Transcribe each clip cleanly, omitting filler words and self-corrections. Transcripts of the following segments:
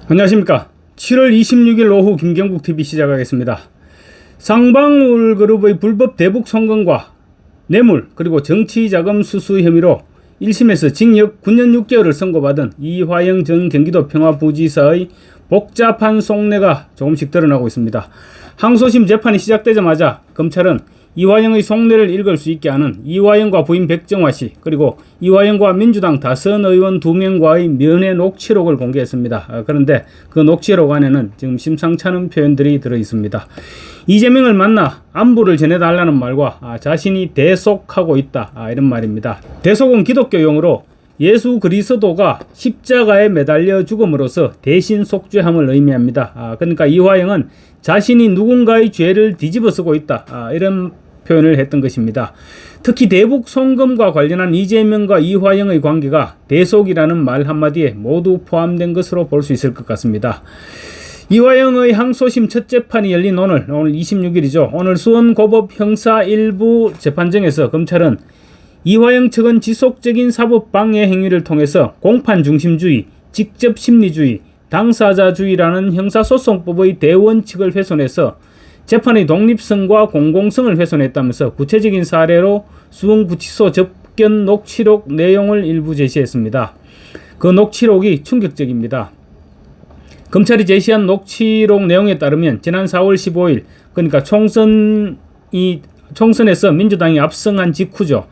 안녕하십니까. 7월 26일 오후 김경국TV 시작하겠습니다. 쌍방울그룹의 불법 대북 송금과 뇌물 그리고 정치자금 수수 혐의로 1심에서 징역 9년 6개월을 선고받은 이화영 전 경기도 평화부지사의 복잡한 속내가 조금씩 드러나고 있습니다. 항소심 재판이 시작되자마자 검찰은 이화영의 속내를 읽을 수 있게 하는 이화영과 부인 백정화씨 그리고 이화영과 민주당 다선 의원 2명과의 면회 녹취록을 공개했습니다. 그런데 그 녹취록 안에는 지금 심상찮은 표현들이 들어있습니다. 이재명을 만나 안부를 전해달라는 말과 자신이 대속하고 있다 이런 말입니다. 대속은 기독교 용어로 예수 그리스도가 십자가에 매달려 죽음으로써 대신 속죄함을 의미합니다. 그러니까 이화영은 자신이 누군가의 죄를 뒤집어쓰고 있다 이런 표현을 했던 것입니다. 특히 대북 송금과 관련한 이재명과 이화영의 관계가 대속이라는 말 한마디에 모두 포함된 것으로 볼 수 있을 것 같습니다. 이화영의 항소심 첫 재판이 열린 오늘 26일이죠. 오늘 수원고법 형사 1부 재판정에서 검찰은 이화영 측은 지속적인 사법방해 행위를 통해서 공판중심주의, 직접심리주의, 당사자주의라는 형사소송법의 대원칙을 훼손해서 재판의 독립성과 공공성을 훼손했다면서 구체적인 사례로 수원구치소 접견 녹취록 내용을 일부 제시했습니다. 그 녹취록이 충격적입니다. 검찰이 제시한 녹취록 내용에 따르면 지난 4월 15일 그러니까 총선에서 민주당이 압승한 직후죠.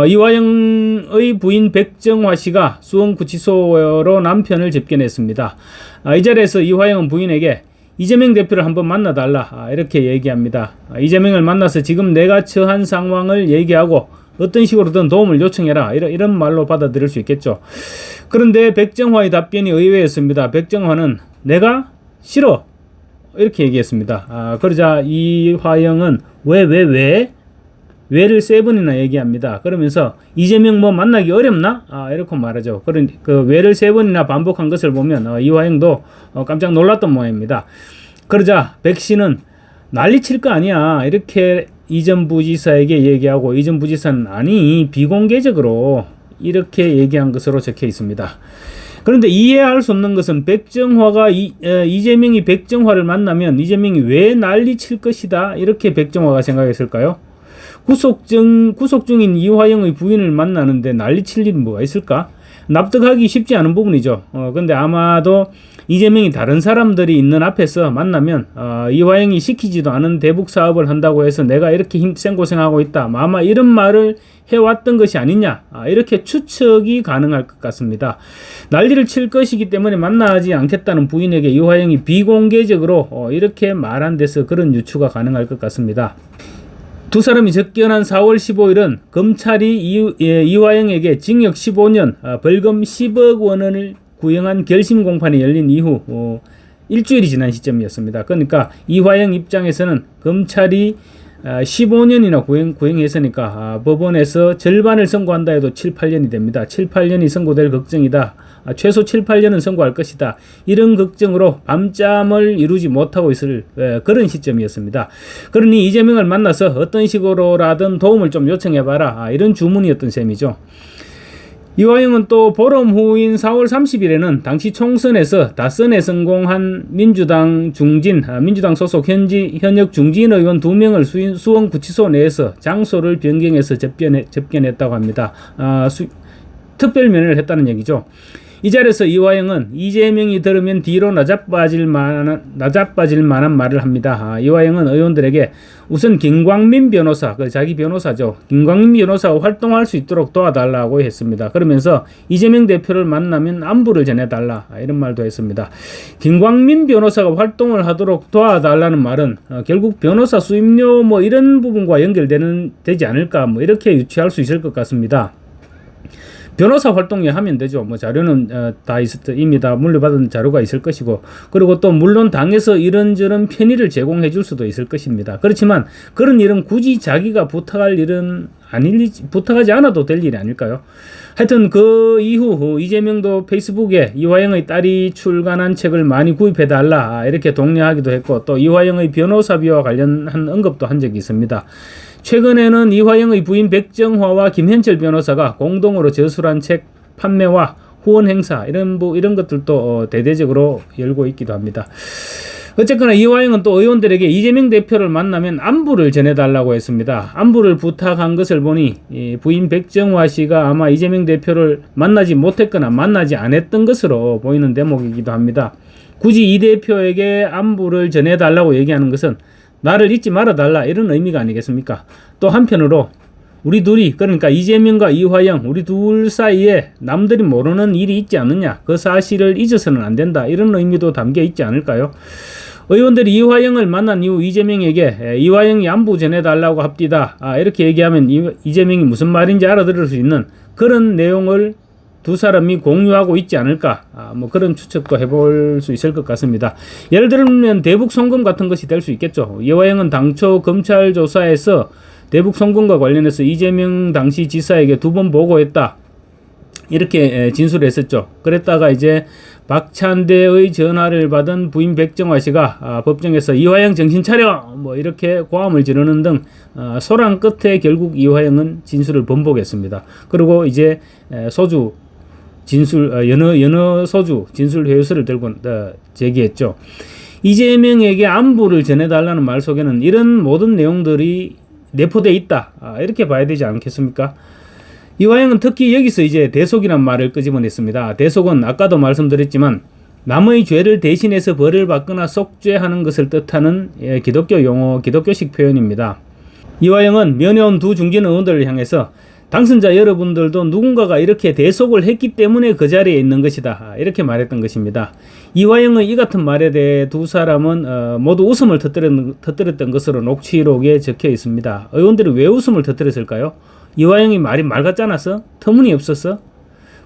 이화영의 부인 백정화 씨가 수원구치소로 남편을 접견했습니다. 이 자리에서 이화영은 부인에게 이재명 대표를 한번 만나달라 이렇게 얘기합니다. 이재명을 만나서 지금 내가 처한 상황을 얘기하고 어떤 식으로든 도움을 요청해라 이런 말로 받아들일 수 있겠죠. 그런데 백정화의 답변이 의외였습니다. 백정화는 내가 싫어 이렇게 얘기했습니다. 그러자 이화영은 왜를 3번이나 얘기합니다. 그러면서 이재명 만나기 어렵나? 이렇게 말하죠. 그 왜를 3번이나 반복한 것을 보면 이화영도 깜짝 놀랐던 모양입니다. 그러자 백 씨는 난리 칠 거 아니야 이렇게 이전 부지사에게 얘기하고 이전 부지사는 아니 비공개적으로 이렇게 얘기한 것으로 적혀 있습니다. 그런데 이해할 수 없는 것은 백정화가 이재명이 백정화를 만나면 이재명이 왜 난리 칠 것이다 이렇게 백정화가 생각했을까요? 구속 중인 이화영의 부인을 만나는데 난리 칠 일은 뭐가 있을까? 납득하기 쉽지 않은 부분이죠. 근데 아마도 이재명이 다른 사람들이 있는 앞에서 만나면 이화영이 시키지도 않은 대북 사업을 한다고 해서 내가 이렇게 생고생하고 있다. 아마 이런 말을 해왔던 것이 아니냐. 이렇게 추측이 가능할 것 같습니다. 난리를 칠 것이기 때문에 만나지 않겠다는 부인에게 이화영이 비공개적으로 이렇게 말한 데서 그런 유추가 가능할 것 같습니다. 두 사람이 접견한 4월 15일은 검찰이 이화영에게 징역 15년, 벌금 10억 원을 구형한 결심 공판이 열린 이후 일주일이 지난 시점이었습니다. 그러니까 이화영 입장에서는 검찰이 15년이나 구형했으니까 법원에서 절반을 선고한다 해도 7, 8년이 됩니다. 7, 8년이 선고될 걱정이다. 최소 7, 8년은 선고할 것이다. 이런 걱정으로 밤잠을 이루지 못하고 있을 그런 시점이었습니다. 그러니 이재명을 만나서 어떤 식으로라든 도움을 좀 요청해봐라. 이런 주문이었던 셈이죠. 이화영은 또 보름 후인 4월 30일에는 당시 총선에서 다선에 성공한 민주당 소속 현역 중진 의원 2명을 수원구치소 내에서 장소를 변경해서 접견했다고 합니다. 특별 면회를 했다는 얘기죠. 이 자리에서 이화영은 이재명이 들으면 뒤로 나자빠질 만한 말을 합니다. 이화영은 의원들에게 우선 김광민 변호사, 자기 변호사죠. 김광민 변호사가 활동할 수 있도록 도와달라고 했습니다. 그러면서 이재명 대표를 만나면 안부를 전해달라 이런 말도 했습니다. 김광민 변호사가 활동을 하도록 도와달라는 말은 결국 변호사 수임료 이런 부분과 되지 않을까 이렇게 유추할 수 있을 것 같습니다. 변호사 활동에 하면 되죠. 자료는 이미 다 물려받은 자료가 있을 것이고, 그리고 또 물론 당에서 이런저런 편의를 제공해 줄 수도 있을 것입니다. 그렇지만 그런 일은 굳이 자기가 부탁하지 않아도 될 일이 아닐까요? 하여튼 그 이후 이재명도 페이스북에 이화영의 딸이 출간한 책을 많이 구입해달라 이렇게 독려하기도 했고, 또 이화영의 변호사비와 관련한 언급도 한 적이 있습니다. 최근에는 이화영의 부인 백정화와 김현철 변호사가 공동으로 저술한 책 판매와 후원 행사 이런 것들도 대대적으로 열고 있기도 합니다. 어쨌거나 이화영은 또 의원들에게 이재명 대표를 만나면 안부를 전해달라고 했습니다. 안부를 부탁한 것을 보니 부인 백정화 씨가 아마 이재명 대표를 만나지 못했거나 만나지 않았던 것으로 보이는 대목이기도 합니다. 굳이 이 대표에게 안부를 전해달라고 얘기하는 것은 나를 잊지 말아달라 이런 의미가 아니겠습니까? 또 한편으로 우리 둘이, 그러니까 이재명과 이화영 우리 둘 사이에 남들이 모르는 일이 있지 않느냐, 그 사실을 잊어서는 안 된다, 이런 의미도 담겨 있지 않을까요? 의원들이 이화영을 만난 이후 이재명에게 이화영이 안부 전해달라고 합디다, 이렇게 얘기하면 이재명이 무슨 말인지 알아들을 수 있는 그런 내용을 두 사람이 공유하고 있지 않을까, 뭐 그런 추측도 해볼 수 있을 것 같습니다. 예를 들면 대북 송금 같은 것이 될 수 있겠죠. 이화영은 당초 검찰 조사에서 대북 송금과 관련해서 이재명 당시 지사에게 2번 보고했다, 이렇게 진술했었죠. 그랬다가 이제 박찬대의 전화를 받은 부인 백정화 씨가 법정에서 이화영 정신 차려 뭐 이렇게 고함을 지르는 등 소란 끝에 결국 이화영은 진술을 번복했습니다. 그리고 이제 소주 진술 연어 소주 진술 회유서를 들고 제기했죠. 이재명에게 안부를 전해달라는 말 속에는 이런 모든 내용들이 내포되어 있다, 이렇게 봐야 되지 않겠습니까? 이화영은 특히 여기서 이제 대속이란 말을 끄집어냈습니다. 대속은 아까도 말씀드렸지만 남의 죄를 대신해서 벌을 받거나 속죄하는 것을 뜻하는 기독교 용어, 기독교식 표현입니다. 이화영은 면회온 두 중진 의원들을 향해서 당선자 여러분들도 누군가가 이렇게 대속을 했기 때문에 그 자리에 있는 것이다, 이렇게 말했던 것입니다. 이화영의 이 같은 말에 대해 두 사람은 모두 웃음을 터뜨렸던 것으로 녹취록에 적혀 있습니다. 의원들이 왜 웃음을 터뜨렸을까요? 이화영이 말이 말 같지 않았어? 터무니없었어?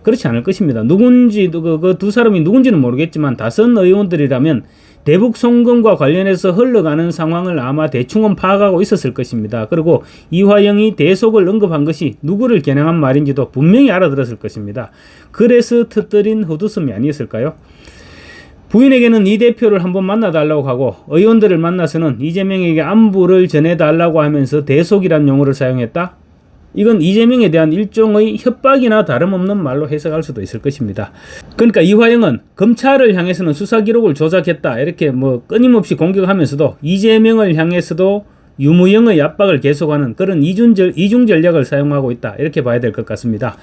그렇지 않을 것입니다. 누군지, 그 두 사람이 누군지는 모르겠지만 다선 의원들이라면 대북 송금과 관련해서 흘러가는 상황을 아마 대충은 파악하고 있었을 것입니다. 그리고 이화영이 대속을 언급한 것이 누구를 겨냥한 말인지도 분명히 알아들었을 것입니다. 그래서 터뜨린 헛웃음이 아니었을까요? 부인에게는 이 대표를 한번 만나달라고 하고 의원들을 만나서는 이재명에게 안부를 전해달라고 하면서 대속이란 용어를 사용했다? 이건 이재명에 대한 일종의 협박이나 다름없는 말로 해석할 수도 있을 것입니다. 그러니까 이화영은 검찰을 향해서는 수사 기록을 조작했다, 이렇게 뭐 끊임없이 공격하면서도 이재명을 향해서도 유무형의 압박을 계속하는 그런 이중 전략을 사용하고 있다, 이렇게 봐야 될 것 같습니다.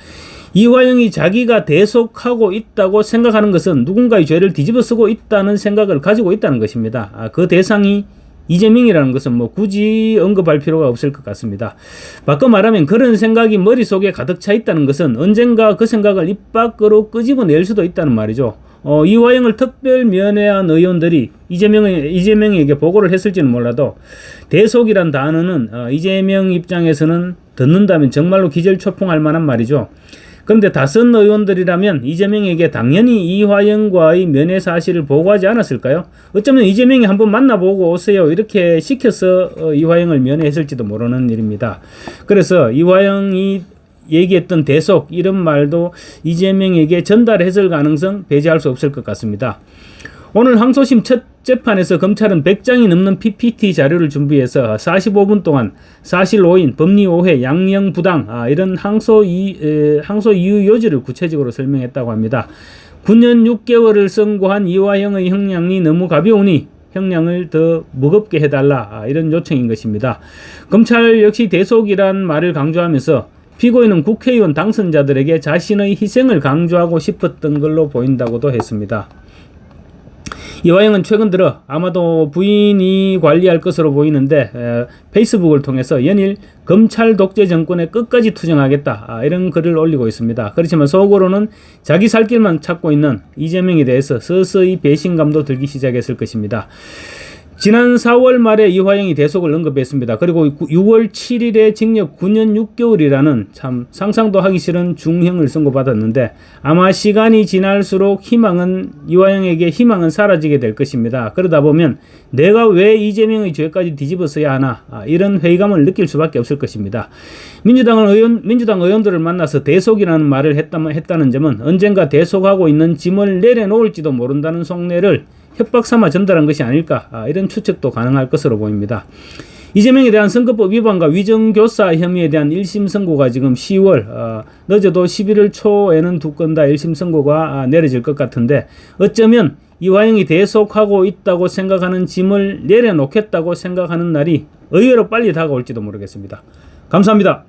이화영이 자기가 대속하고 있다고 생각하는 것은 누군가의 죄를 뒤집어 쓰고 있다는 생각을 가지고 있다는 것입니다. 그 대상이 이재명이라는 것은 뭐 굳이 언급할 필요가 없을 것 같습니다. 바꿔 말하면 그런 생각이 머릿속에 가득 차 있다는 것은 언젠가 그 생각을 입 밖으로 끄집어낼 수도 있다는 말이죠. 이화영을 특별 면회한 의원들이 이재명에게 보고를 했을지는 몰라도 대속이란 단어는 이재명 입장에서는 듣는다면 정말로 기절초풍할 만한 말이죠. 그런데 다선 의원들이라면 이재명에게 당연히 이화영과의 면회 사실을 보고하지 않았을까요? 어쩌면 이재명이 한번 만나보고 오세요, 이렇게 시켜서 이화영을 면회했을지도 모르는 일입니다. 그래서 이화영이 얘기했던 대속, 이런 말도 이재명에게 전달했을 가능성 배제할 수 없을 것 같습니다. 오늘 항소심 첫 재판에서 검찰은 100장이 넘는 PPT 자료를 준비해서 45분 동안 사실 오인, 법리 오해, 양형 부당, 이런 항소 이유 요지를 구체적으로 설명했다고 합니다. 9년 6개월을 선고한 이화영의 형량이 너무 가벼우니 형량을 더 무겁게 해달라, 이런 요청인 것입니다. 검찰 역시 대속이란 말을 강조하면서 피고인은 국회의원 당선자들에게 자신의 희생을 강조하고 싶었던 걸로 보인다고도 했습니다. 이화영은 최근 들어 아마도 부인이 관리할 것으로 보이는데 페이스북을 통해서 연일 검찰 독재 정권에 끝까지 투쟁하겠다, 이런 글을 올리고 있습니다. 그렇지만 속으로는 자기 살 길만 찾고 있는 이재명에 대해서 서서히 배신감도 들기 시작했을 것입니다. 지난 4월 말에 이화영이 대속을 언급했습니다. 그리고 6월 7일에 징역 9년 6개월이라는 참 상상도 하기 싫은 중형을 선고받았는데 아마 시간이 지날수록 이화영에게 희망은 사라지게 될 것입니다. 그러다 보면 내가 왜 이재명의 죄까지 뒤집어서야 하나, 이런 회의감을 느낄 수밖에 없을 것입니다. 민주당 의원들을 만나서 대속이라는 말을 했다는 점은 언젠가 대속하고 있는 짐을 내려놓을지도 모른다는 속내를 협박 삼아 전달한 것이 아닐까, 이런 추측도 가능할 것으로 보입니다. 이재명에 대한 선거법 위반과 위정교사 혐의에 대한 1심 선고가 지금 10월 늦어도 11월 초에는 두 건 다 1심 선고가 내려질 것 같은데 어쩌면 이화영이 대속하고 있다고 생각하는 짐을 내려놓겠다고 생각하는 날이 의외로 빨리 다가올지도 모르겠습니다. 감사합니다.